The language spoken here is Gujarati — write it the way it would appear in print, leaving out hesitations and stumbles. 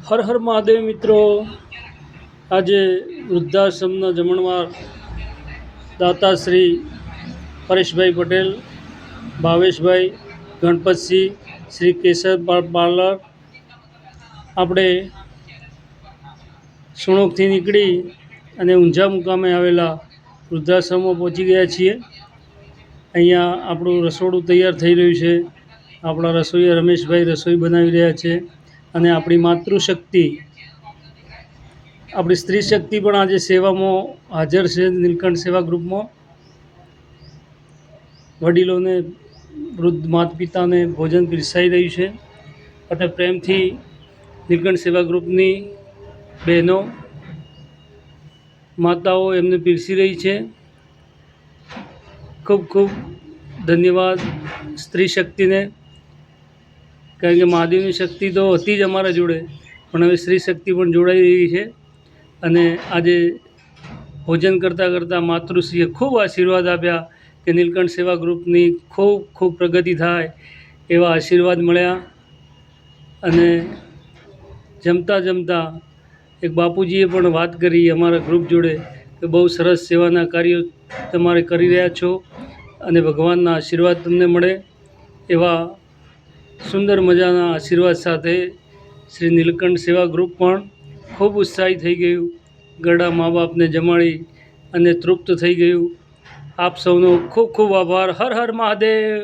હર હર મહાદેવ મિત્રો, આજે વૃદ્ધાશ્રમના જમણવાર દાતા શ્રી પરેશભાઈ પટેલ, ભાવેશભાઈ, ગણપતસિંહ, શ્રી કેશર પાર્લર, આપણે સુણોકથી નીકળી અને ઊંઝા મુકામે આવેલા વૃદ્ધાશ્રમમાં પહોંચી ગયા છીએ। અહીંયા આપણું રસોડું તૈયાર થઈ રહ્યું છે। આપણા રસોઈયા રમેશભાઈ રસોઈ બનાવી રહ્યા છે અને આપણી માતૃશક્તિ, આપણી સ્ત્રી શક્તિ પણ આજે સેવામાં હાજર છે। નીલકંઠ સેવા ગ્રુપમાં વડીલોને, વૃદ્ધ માતા પિતાને ભોજન પીરસાઈ રહ્યું છે અને પ્રેમથી નીલકંઠ સેવા ગ્રુપની બહેનો, માતાઓ એમને પીરસી રહી છે। ખૂબ ખૂબ ધન્યવાદ સ્ત્રી શક્તિને, કારણ કે મહાદેવની શક્તિ તો હતી જ અમારા જોડે, પણ હવે સ્ત્રી શક્તિ પણ જોડાઈ રહી છે અને આજે ભોજન કરતાં કરતાં માતૃશ્રીએ ખૂબ આશીર્વાદ આપ્યા કે નીલકંઠ સેવા ગ્રુપની ખૂબ ખૂબ પ્રગતિ થાય એવા આશીર્વાદ મળ્યા। અને જમતા જમતા એક બાપુજીએ પણ વાત કરી અમારા ગ્રુપ જોડે કે બહુ સરસ સેવાના કાર્યો તમારે કરી રહ્યા છો અને ભગવાનના આશીર્વાદ તમને મળે, એવા સુંદર મજાના આશીર્વાદ સાથે શ્રી નીલકંઠ સેવા ગ્રુપ પણ ખૂબ ઉત્સાહી થઈ ગયું। ઘરડા મા બાપને જમાડી અને તૃપ્ત થઈ ગયું। આપ સૌનો ખૂબ ખૂબ આભાર। હર હર મહાદેવ।